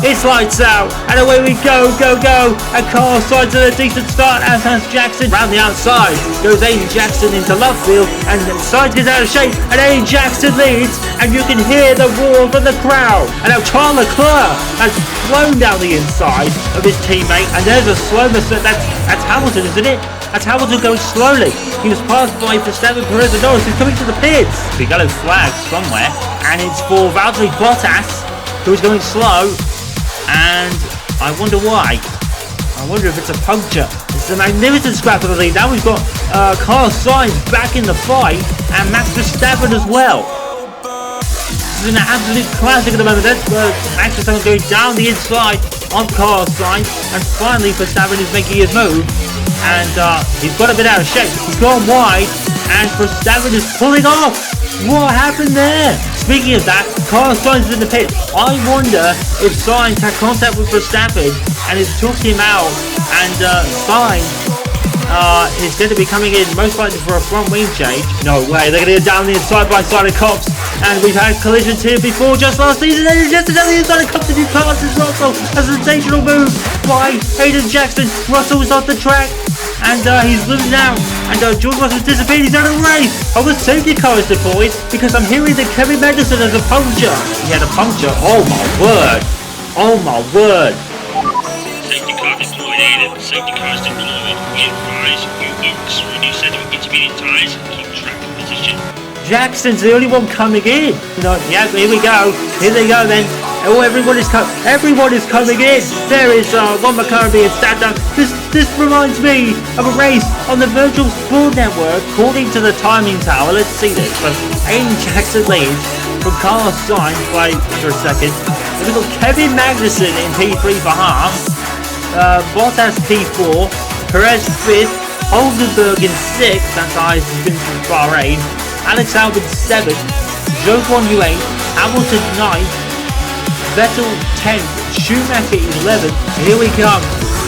It's lights out, and away we go, and Carl sides at a decent start, as has Jackson. Round the outside goes Aiden Jackson into left field, and Sainz gets out of shape, and Aiden Jackson leads, and you can hear the roar from the crowd. And now Charles Leclerc has flown down the inside of his teammate, and there's a slowness, that's Hamilton, isn't it? That's Hamilton going slowly. He was passed by Verstappen, Perez and Norris, who's coming to the pits. We got a flag somewhere, and it's for Valtteri Bottas, who's going slow. And I wonder why. I wonder if it's a puncture. It's a magnificent scrap of the lead. Now we've got Carlos Sainz back in the fight, and Max Verstappen as well. This is an absolute classic at the moment. That's Max Verstappen going down the inside on Carlos Sainz, and finally Verstappen is making his move, and he's got a bit out of shape. He's gone wide, and Verstappen is pulling off. What happened there? Speaking of that, Carlos Sainz is in the pit. I wonder if Sainz had contact with Verstappen and it took him out, and Sainz is going to be coming in most likely for a front wing change. No way, they're going to go down the inside by side of Cops, and we've had collisions here before just last season, and just down the inside of Cops and passes Russell. A sensational move by Aiden Jackson. Russell is off the track, and he's losing out, and George Russell's disappeared. He's out of the race. Oh, the safety car is deployed because I'm hearing that Kevin Magnussen has a puncture. He had a puncture. Oh my word. Oh my word. Safety car deployed, Aiden. Safety car is deployed. We advise you folks when you set up intermediate tyres, keep track of position. Jackson's the only one coming in. Yeah, here we go. Here they go then. Oh, everyone is coming in. There is one McLaren being stand up. This reminds me of a race on the Virtual Sport Network. According to the timing tower, let's see this. So Aiden Jackson leads from Carlos Sainz by under a second. Then we've got Kevin Magnussen in P3 for half. Bottas P4. Perez 5th. Hulkenberg in 6th. That's eyes has been from Bahrain. Alex Albon 7th. Jovan 8th. Hamilton 9th. Vettel 10th, Schumacher 11th. Here we come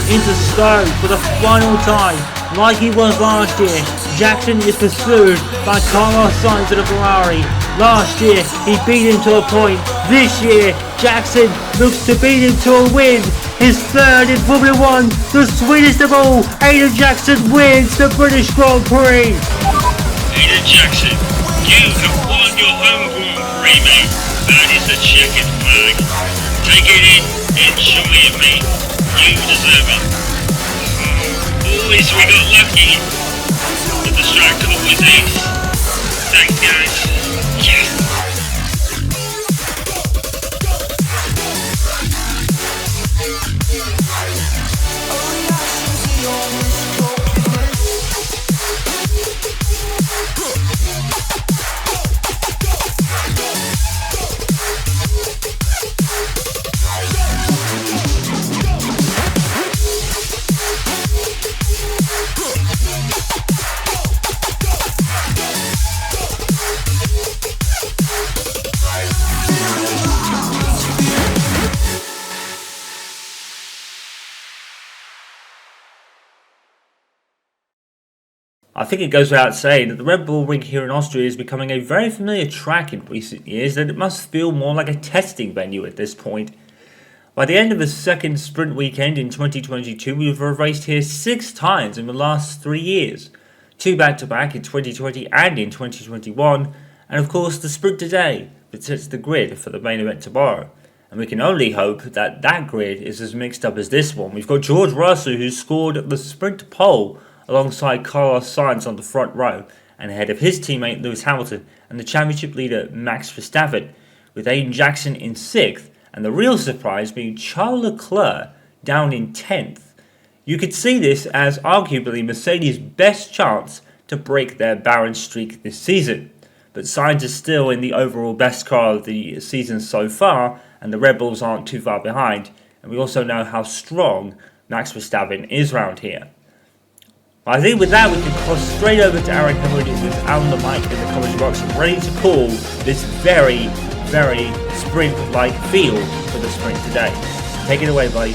into Stowe for the final time, like he was last year. Jackson is pursued by Carlos Sainz in a Ferrari. Last year he beat him to a point. This year Jackson looks to beat him to a win. His third in Formula 1, the sweetest of all. Aiden Jackson wins the British Grand Prix. Aiden Jackson, you have won your home Grand Prix, mate. That is the checkered flag. Take it in, enjoy it, mate. You deserve it. Boys, we got lucky. But the strike call was ace. Thanks, guys. Yes. I think it goes without saying that the Red Bull Ring here in Austria is becoming a very familiar track in recent years, and it must feel more like a testing venue at this point. By the end of the second sprint weekend in 2022, we've raced here 6 times in the last 3 years. 2 back-to-back in 2020 and in 2021, and of course the sprint today that sets the grid for the main event tomorrow. And we can only hope that that grid is as mixed up as this one. We've got George Russell, who scored the sprint pole alongside Carlos Sainz on the front row, and ahead of his teammate Lewis Hamilton and the championship leader Max Verstappen, with Aiden Jackson in 6th, and the real surprise being Charles Leclerc down in 10th. You could see this as arguably Mercedes' best chance to break their barren streak this season, but Sainz is still in the overall best car of the season so far, and the Red Bulls aren't too far behind, and we also know how strong Max Verstappen is round here. I think with that we can cross straight over to Aaron Henry, who's out on the mic in the commentary box, ready to call this very, very sprint-like field for the sprint today. Take it away, buddy.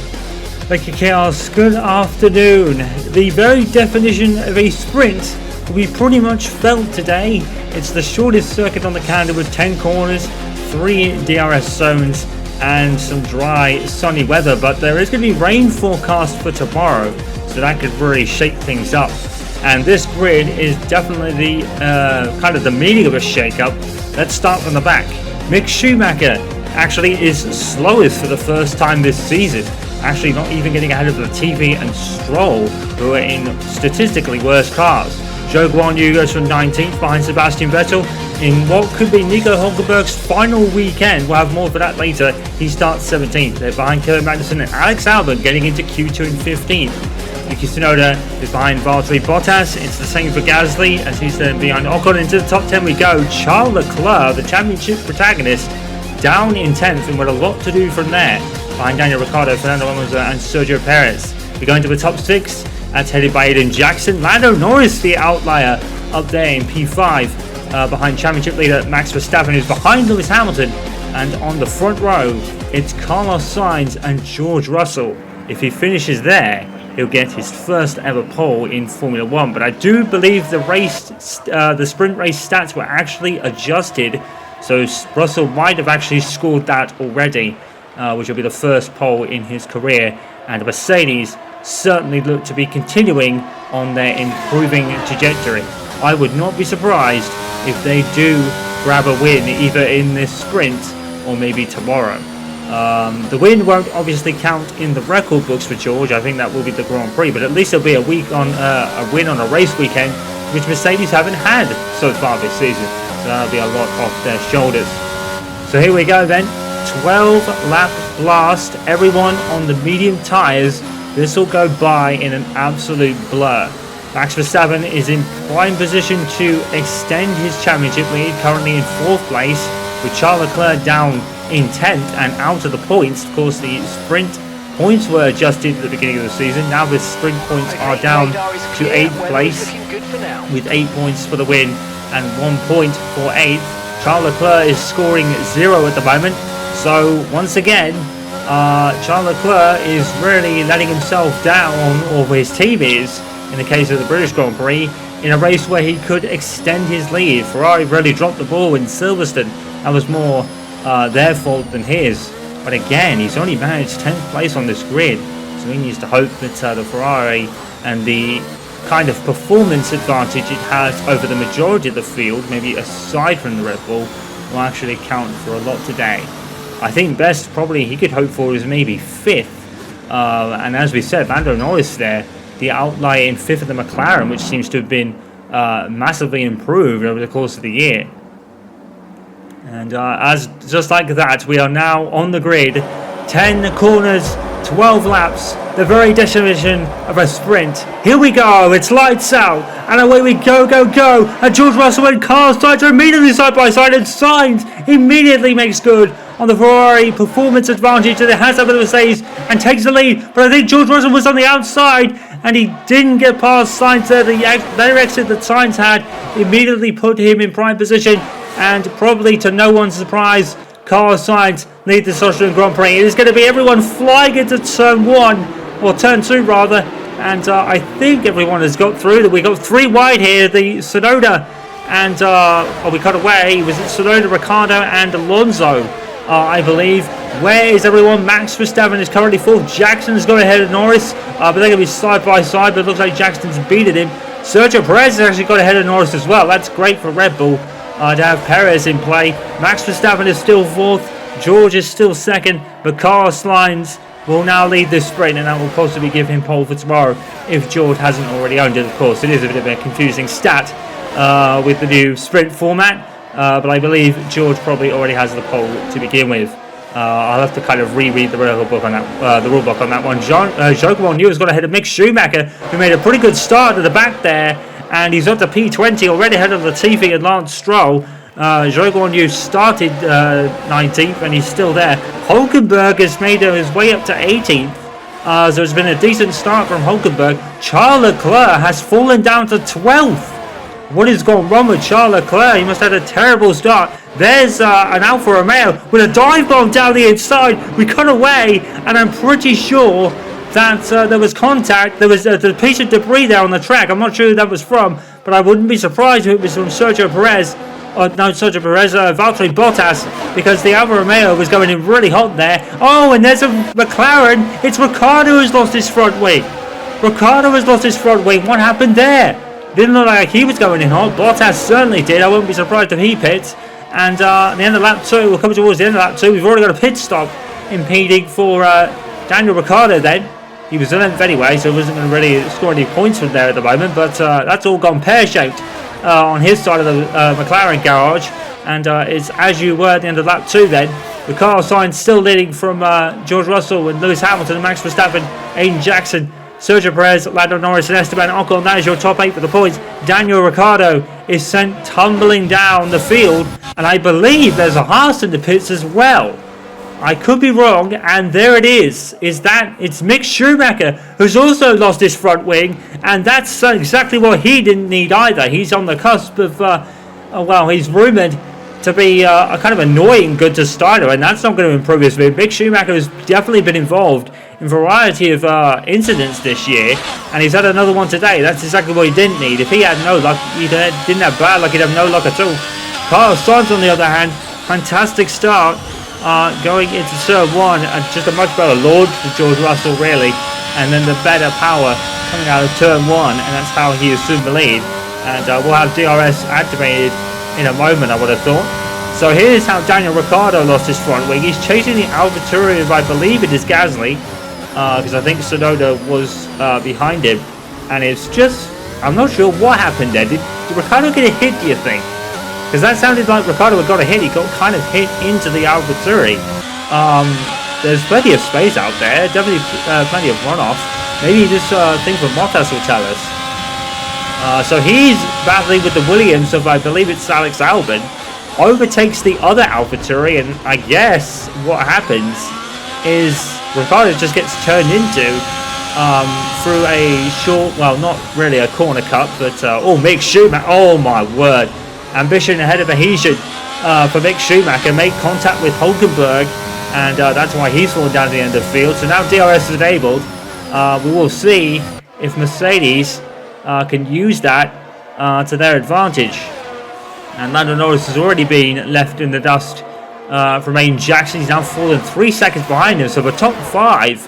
Thank you, Chaos. Good afternoon. The very definition of a sprint will be pretty much felt today. It's the shortest circuit on the calendar with 10 corners, 3 DRS zones, and some dry, sunny weather. But there is going to be rain forecast for tomorrow, so that could really shake things up. And this grid is definitely kind of the meaning of a shake-up. Let's start from the back. Mick Schumacher actually is slowest for the first time this season. Actually not even getting ahead of Latifi and Stroll, who are in statistically worse cars. Zhou Guanyu goes from 19th behind Sebastian Vettel in what could be Nico Hulkenberg's final weekend. We'll have more for that later. He starts 17th. They're behind Kevin Magnussen and Alex Albon getting into Q2 and 15th. Yuki Tsunoda is behind Valtteri Bottas. It's the same for Gasly as he's then behind Ocon. Into the top 10 we go. Charles Leclerc, the championship protagonist, down in 10th and with a lot to do from there. Behind Daniel Ricciardo, Fernando Alonso and Sergio Perez. We go into the top 6. That's headed by Aiden Jackson. Lando Norris, the outlier, up there in P5. Behind championship leader Max Verstappen, who's behind Lewis Hamilton. And on the front row, it's Carlos Sainz and George Russell. If he finishes there, he'll get his first ever pole in Formula 1. But I do believe the sprint race stats were actually adjusted. So Russell might have actually scored that already, which will be the first pole in his career. And Mercedes certainly look to be continuing on their improving trajectory. I would not be surprised if they do grab a win either in this sprint or maybe tomorrow. The win won't obviously count in the record books for George. I think that will be the Grand Prix, but at least it'll be a win on a race weekend, which Mercedes haven't had so far this season. So that'll be a lot off their shoulders. So here we go then. 12 lap blast. Everyone on the medium tyres. This will go by in an absolute blur. Max Verstappen is in prime position to extend his championship lead, currently in 4th place, with Charles Leclerc down in 10th and out of the points. Of course, the sprint points were adjusted at the beginning of the season. Now the sprint points are down to 8th place, with 8 points for the win and 1 point for 8th. Charles Leclerc is scoring 0 at the moment. So once again, Charles Leclerc is really letting himself down, or his team is, in the case of the British Grand Prix, in a race where he could extend his lead. Ferrari really dropped the ball in Silverstone. That was more their fault than his. But again, he's only managed 10th place on this grid, so he needs to hope that the Ferrari and the kind of performance advantage it has over the majority of the field, maybe aside from the Red Bull, will actually count for a lot today. I think best probably he could hope for is maybe 5th. And as we said, Lando Norris there, the outlier in 5th of the McLaren, which seems to have been massively improved over the course of the year. And just like that, we are now on the grid. 10 corners, 12 laps, the very definition of a sprint. Here we go, it's lights out, and away we go, and George Russell and Carlos Sainz are immediately side by side, and Sainz immediately makes good on the Ferrari performance advantage that it has over the Mercedes and takes the lead. But I think George Russell was on the outside and he didn't get past Sainz there. The exit that Sainz had immediately put him in prime position, and probably to no one's surprise, Carlos Sainz leads the Austrian Grand Prix. It is going to be everyone flying into turn 1, or turn 2 rather, and I think everyone has got through. We got 3 wide here, the Tsunoda and we cut away. It was Tsunoda, Ricciardo and Alonso, I believe. Where is everyone? Max Verstappen is currently 4th. Jackson's got ahead of Norris, but they're going to be side by side, but it looks like Jackson's beaten him. Sergio Perez has actually got ahead of Norris as well. That's great for Red Bull to have Perez in play. Max Verstappen is still 4th. George is still 2nd, but Carlos Sainz will now lead this sprint, and that will possibly give him pole for tomorrow if George hasn't already owned it. Of course, it is a bit of a confusing stat with the new sprint format, but I believe George probably already has the pole to begin with. I'll have to kind of reread the rule book on that one. Zhou Guanyu has got ahead of Mick Schumacher, who made a pretty good start at the back there, and he's up to P20, already ahead of Latifi and Lance Stroll. Zhou Guanyu started 19th and he's still there. Hulkenberg has made his way up to 18th. So it's been a decent start from Hulkenberg. Charles Leclerc has fallen down to 12th. What has gone wrong with Charles Leclerc? He must have had a terrible start. There's an Alfa Romeo with a dive bomb down the inside. We cut away, and I'm pretty sure that there was contact. There was a piece of debris there on the track. I'm not sure who that was from, but I wouldn't be surprised if it was from Sergio Perez. Valtteri Bottas, because the Alfa Romeo was going in really hot there. Oh, and there's a McLaren. It's Ricciardo who's lost his front wing. Ricciardo has lost his front wing. What happened there? Didn't look like he was going in hot. Bottas certainly did. I wouldn't be surprised if he pits. And at the end of lap 2, we're coming towards the end of lap 2. We've already got a pit stop impeding for Daniel Ricciardo then. He was 11th anyway, so he wasn't going to really score any points from there at the moment. But that's all gone pear-shaped on his side of the McLaren garage. And it's as you were at the end of lap 2 then. The Carl Sainz still leading from George Russell and Lewis Hamilton, Max Verstappen, Aiden Jackson, Sergio Perez, Lando Norris and Esteban Ocon. That is your top 8 for the points. Daniel Ricciardo is sent tumbling down the field. And I believe there's a Haas in the pits as well. I could be wrong, and there it is. It's Mick Schumacher, who's also lost his front wing, and that's exactly what he didn't need either. He's on the cusp of, he's rumoured to be a kind of annoying good to starter, and that's not going to improve his mood. Mick Schumacher has definitely been involved in a variety of incidents this year, and he's had another one today. That's exactly what he didn't need. If he had no luck, he didn't have bad luck, he'd have no luck at all. Carlos Sainz, on the other hand, fantastic start. Going into turn 1, and just a much better launch for George Russell really, and then the better power coming out of turn 1, and that's how he assumed the lead. And we'll have DRS activated in a moment, I would have thought. So here's how Daniel Ricciardo lost his front wing. He's chasing the AlphaTauri, I believe it is Gasly, because I think Tsunoda was behind him, and it's just, I'm not sure what happened there. Did Ricciardo get a hit, do you think? Because that sounded like Ricciardo had got a hit. He got kind of hit into the AlphaTauri. There's plenty of space out there. Definitely plenty of runoff. Maybe this thing from Bottas will tell us. So he's battling with the Williams of, I believe it's Alex Albon. Overtakes the other AlphaTauri, and I guess what happens is Ricciardo just gets turned into through a short, well, not really a corner cut, but Mick Schumacher. Oh my word. Ambition ahead of adhesion for Mick Schumacher. Make contact with Hulkenberg, and that's why he's fallen down at the end of the field. So now DRS is enabled. We will see if Mercedes can use that to their advantage. And Lando Norris has already been left in the dust from Aiden Jackson. He's now fallen 3 seconds behind him. So the top 5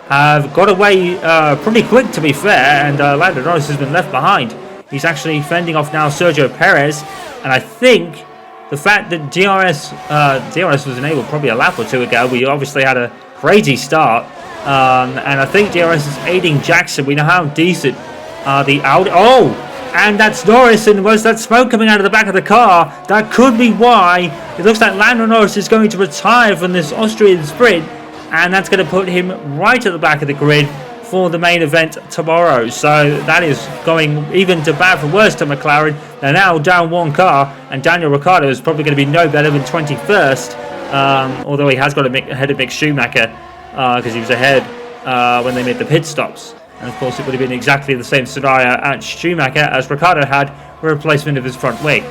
have got away pretty quick, to be fair, and Lando Norris has been left behind. He's actually fending off now Sergio Perez, and I think the fact that DRS was enabled probably a lap or 2 ago. We obviously had a crazy start, and I think DRS is aiding Jackson. We know how decent the Audi. Oh, and that's Norris, and was that smoke coming out of the back of the car? That could be why. It looks like Lando Norris is going to retire from this Austrian sprint, and that's going to put him right at the back of the grid for the main event tomorrow. So that is going even to bad for worse to McLaren. They're now down 1 car, and Daniel Ricciardo is probably going to be no better than 21st, although he has got ahead of Mick Schumacher because he was ahead when they made the pit stops. And of course it would have been exactly the same scenario at Schumacher as Ricciardo had a replacement of his front wing.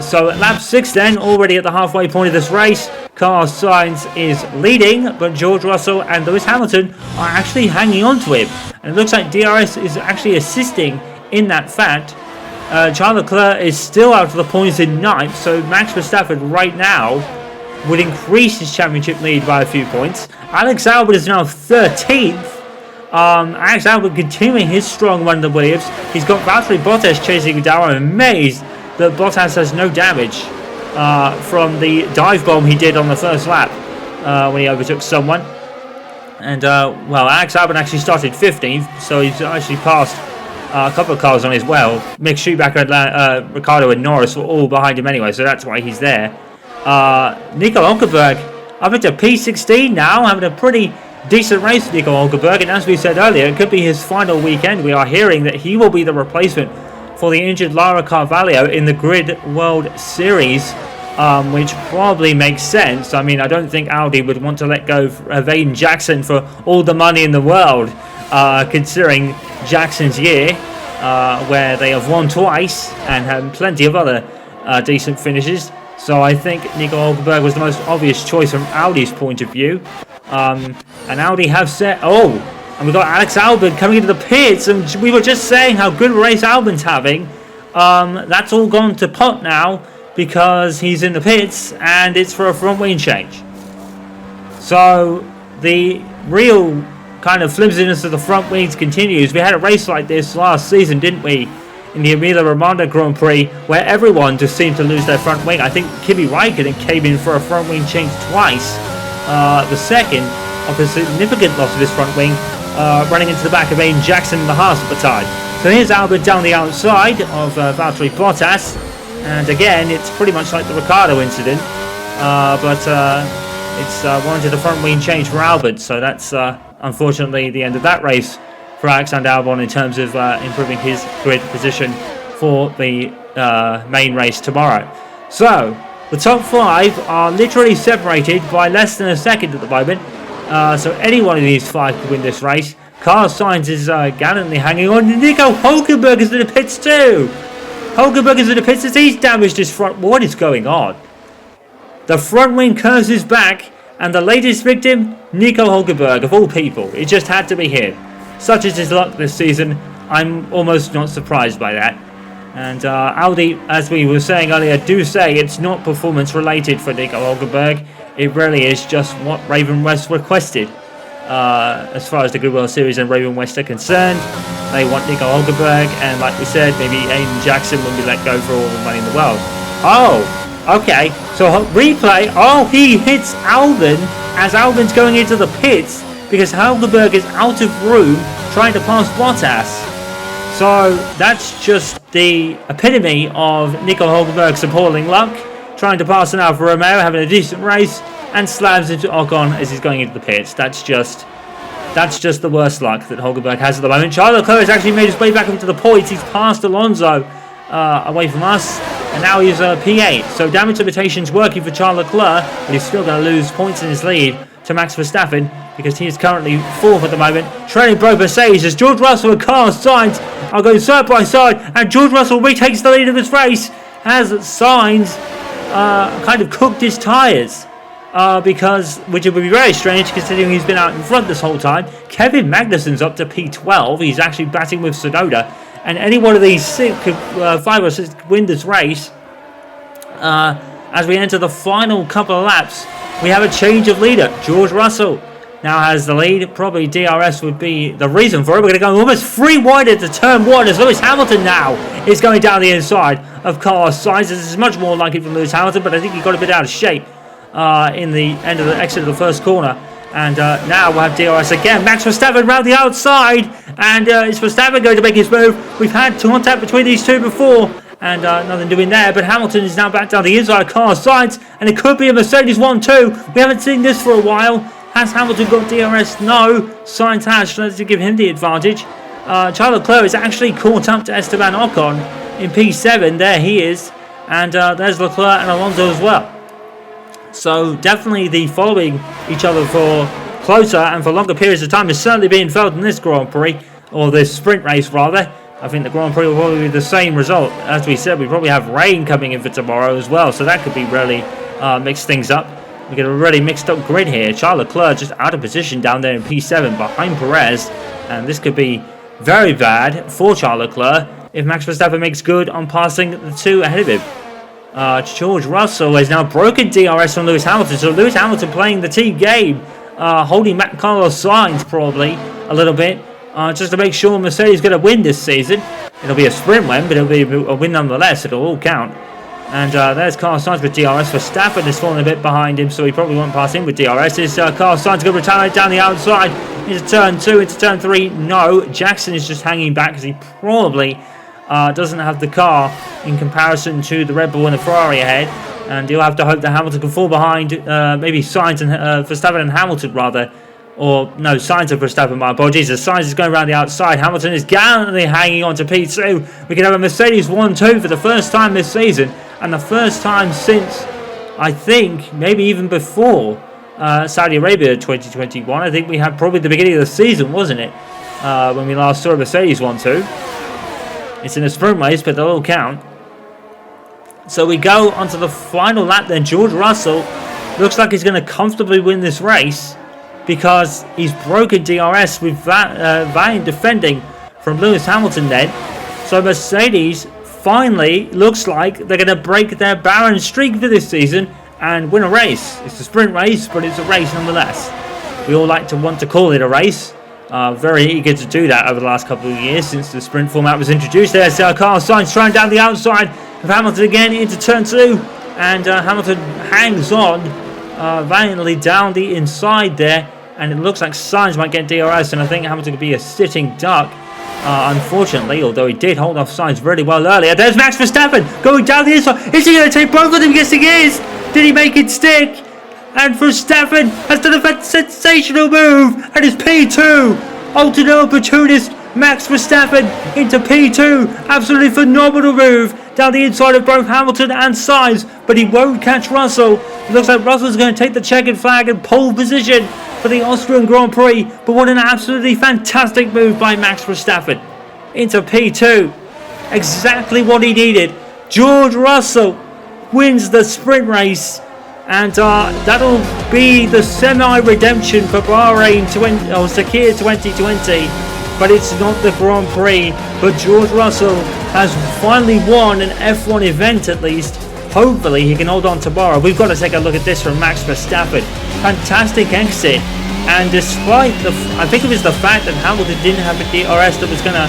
So at lap 6 then, already at the halfway point of this race, Carlos Sainz is leading, but George Russell and Lewis Hamilton are actually hanging on to him. And it looks like DRS is actually assisting in that fact. Charles Leclerc is still out of the points in 9th, so Max Verstappen right now would increase his championship lead by a few points. Alex Albon is now 13th. Alex Albon continuing his strong run to Williams. He's got Valtteri Bottas chasing him down. I'm amazed that Bottas has no damage from the dive bomb he did on the first lap when he overtook someone. And Alex Albon actually started 15th, so he's actually passed a couple of cars on his well. Mick Schumacher, Ricciardo and Norris were all behind him anyway, so that's why he's there. Nico Hulkenberg up into P16 now, having a pretty decent race, Nico Hulkenberg, and as we said earlier, it could be his final weekend. We are hearing that he will be the replacement for the injured Lara Carvalho in the Grid World Series. which probably makes sense. I mean, I don't think Audi would want to let go of Aiden Jackson for all the money in the world, considering Jackson's year, where they have won twice and had plenty of other decent finishes. So I think Nico Hulkenberg was the most obvious choice from Audi's point of view. And Audi have set... Oh, and we've got Alex Albon coming into the pits, and we were just saying how good a race Albon's having. That's all gone to pot now, because he's in the pits, and it's for a front wing change. So the real kind of flimsiness of the front wings continues. We had a race like this last season, didn't we? In the Emilia-Romagna Grand Prix, where everyone just seemed to lose their front wing. I think Kimi Raikkonen came in for a front wing change twice. The second of a significant loss of his front wing, running into the back of Aiden Jackson in the Haas at the time. So here's Albert down the outside of Valtteri Bottas, and again it's pretty much like the Ricciardo incident, but it's warranted a front wing change for Albert, so that's unfortunately the end of that race for Alexander Albon in terms of improving his grid position for the main race tomorrow. So the top 5 are literally separated by less than a second at the moment. So any one of these 5 could win this race. Carlos Sainz is gallantly hanging on. Nico Hulkenberg is in the pits too. Hulkenberg is in the pits as he's damaged his front. What is going on? The front wing curves his back, and the latest victim, Nico Hulkenberg, of all people. It just had to be him. Such is his luck this season. I'm almost not surprised by that. And Audi, as we were saying earlier, do say it's not performance related for Nico Hulkenberg. It really is just what Raven West requested. As far as the Goodwill Series and Raven West are concerned, they want Nico Hulkenberg, and like we said, maybe Aiden Jackson will be let go for all the money in the world. Oh, okay. So replay. Oh, he hits Albon as Albon's going into the pits because Hulkenberg is out of room trying to pass Bottas. So that's just the epitome of Nico Hulkenberg's appalling luck, trying to pass an Alfa Romeo, having a decent race, and slams into Ocon as he's going into the pits. That's just the worst luck that Hulkenberg has at the moment. Charles Leclerc has actually made his way back into the points. He's passed Alonso away from us, and now he's P8. So damage limitations working for Charles Leclerc, but he's still going to lose points in his lead to Max Verstappen because he is currently 4th at the moment. Trailing Bro Mercedes as George Russell and Carlos Sainz are going side by side, and George Russell retakes the lead of this race as Sainz kind of cooked his tyres. Which would be very strange considering he's been out in front this whole time. Kevin Magnussen's up to P12. He's actually batting with Tsunoda, and any one of these 5 or 6 could win this race. As we enter the final couple of laps, we have a change of leader. George Russell now has the lead. Probably DRS would be the reason for it. We're going to go almost 3 wide into turn 1 as Lewis Hamilton now is going down the inside of Carlos Sainz. This is much more like it from Lewis Hamilton, but I think he got a bit out of shape in the end of the exit of the first corner. And now we'll have DRS again. Max Verstappen round the outside, and is Verstappen going to make his move? We've had contact between these two before, and nothing doing there. But Hamilton is now back down the inside of Carlos Sainz, and it could be a Mercedes 1-2. We haven't seen this for a while. Has Hamilton got DRS? No. Sainz has, so let's give him the advantage. Charles Leclerc is actually caught up to Esteban Ocon in P7. There he is, and there's Leclerc and Alonso as well. So definitely the following each other for closer and for longer periods of time is certainly being felt in this Grand Prix, or this sprint race rather. I think the Grand Prix will probably be the same result. As we said, we probably have rain coming in for tomorrow as well, so that could be really mix things up. We get a really mixed up grid here. Charles Leclerc just out of position down there in P7 behind Perez, and this could be very bad for Charles Leclerc if Max Verstappen makes good on passing the 2 ahead of him. George Russell has now broken DRS from Lewis Hamilton, so Lewis Hamilton playing the team game, holding back Carlos Sainz probably a little bit, just to make sure Mercedes is going to win this season. It'll be a sprint win, but it'll be a win nonetheless. It'll all count. And there's Carlos Sainz with DRS. Verstappen is falling a bit behind him, so he probably won't pass in with DRS. Is Carlos Sainz going to retaliate down the outside into turn 2, into turn 3? No. Jackson is just hanging back because he probably doesn't have the car in comparison to the Red Bull and the Ferrari ahead, and he'll have to hope that Hamilton can fall behind maybe Sainz and Verstappen and Hamilton rather, or no, Sainz and Verstappen, my apologies. As Sainz is going around the outside, Hamilton is gallantly hanging on to P2. We can have a Mercedes 1-2 for the first time this season, and the first time since I think maybe even before Saudi Arabia 2021. I think we had probably the beginning of the season, wasn't it? When we last saw Mercedes 1-2. It's in a sprint race, but they'll all count. So we go onto the final lap then. George Russell looks like he's going to comfortably win this race because he's broken DRS with Vine defending from Lewis Hamilton then. So Mercedes finally looks like they're going to break their barren streak for this season and win a race. It's a sprint race, but it's a race nonetheless. We all like to want to call it a race. Very eager to do that over the last couple of years since the sprint format was introduced. There's Carlos Sainz trying down the outside of Hamilton again into turn 2. And Hamilton hangs on valiantly down the inside there. And it looks like Sainz might get DRS. And I think Hamilton could be a sitting duck. Unfortunately, although he did hold off Sainz really well earlier. There's Max Verstappen going down the inside. Is he going to take both of them? Yes, he is. Did he make it stick? And Verstappen has done a sensational move. And it's P2. Alternate opportunist Max Verstappen into P2. Absolutely phenomenal move down the inside of both Hamilton and Sainz. But he won't catch Russell. It looks like Russell's going to take the checkered flag and pole position for the Austrian Grand Prix. But what an absolutely fantastic move by Max Verstappen into P2. Exactly what he needed. George Russell wins the sprint race. And that'll be the semi-redemption for Bahrain Chequered 2020. But it's not the Grand Prix. But George Russell has finally won an F1 event at least. Hopefully he can hold on tomorrow. We've got to take a look at this from Max Verstappen. Fantastic exit. And despite I think it was the fact that Hamilton didn't have a DRS that was going to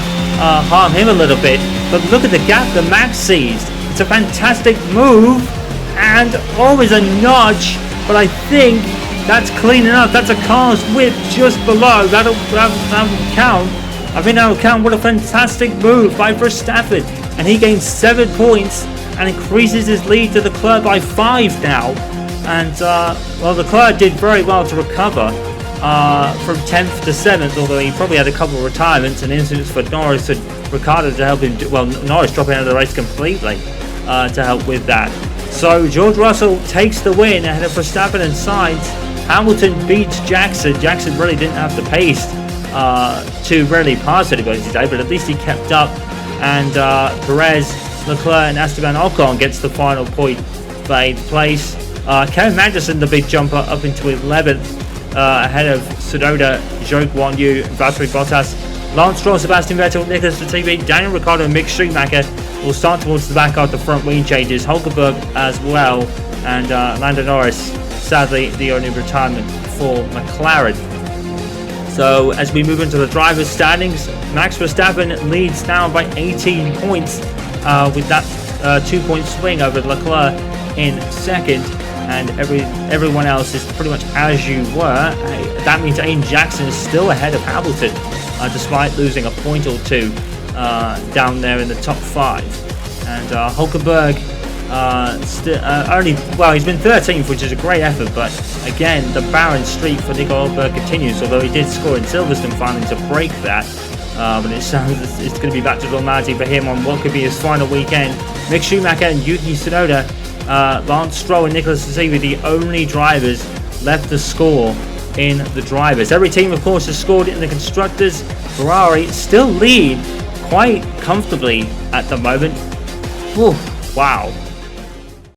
harm him a little bit. But look at the gap that Max seized. It's a fantastic move. And always a nudge, but I think that's clean enough. That's a car's width just below. That'll count. I think that'll count. What a fantastic move by Verstappen. And he gains 7 points and increases his lead to the Leclerc by 5 now. And, well, the Leclerc did very well to recover from 10th to 7th, although he probably had a couple of retirements and incidents for Norris and Ricciardo to help him. Well, Norris dropping out of the race completely to help with that. So George Russell takes the win ahead of Verstappen and Sainz. Hamilton beats Jackson. Jackson really didn't have the pace to really pass anybody today, but at least he kept up. And Perez, Leclerc and Esteban Ocon gets the final point for 8th place. Kevin Magnussen, the big jumper, up into 11th ahead of Tsunoda, Zhou Guanyu, Valtteri Bottas. Lance Stroll, Sebastian Vettel, Nicolas Latifi, Daniel Ricciardo and Mick Schumacher will start towards the back after front wing changes. Hulkenberg as well, and Lando Norris, sadly the only retirement for McLaren. So as we move into the drivers' standings, Max Verstappen leads now by 18 points with that 2-point swing over Leclerc in second, and everyone else is pretty much as you were. That means Aiden Jackson is still ahead of Hamilton, despite losing a point or two down there in the top 5. And Hulkenberg he's been 13th, which is a great effort, but again the barren streak for Nico Hulkenberg continues, although he did score in Silverstone finally to break that. But it sounds it's going to be back to normality for him on what could be his final weekend. Mick Schumacher and Yuki Tsunoda, Lance Stroll and Nicolas Latifi, the only drivers left to score in the drivers. Every team, of course, has scored in the constructors. Ferrari still lead quite comfortably at the moment. Ooh, wow.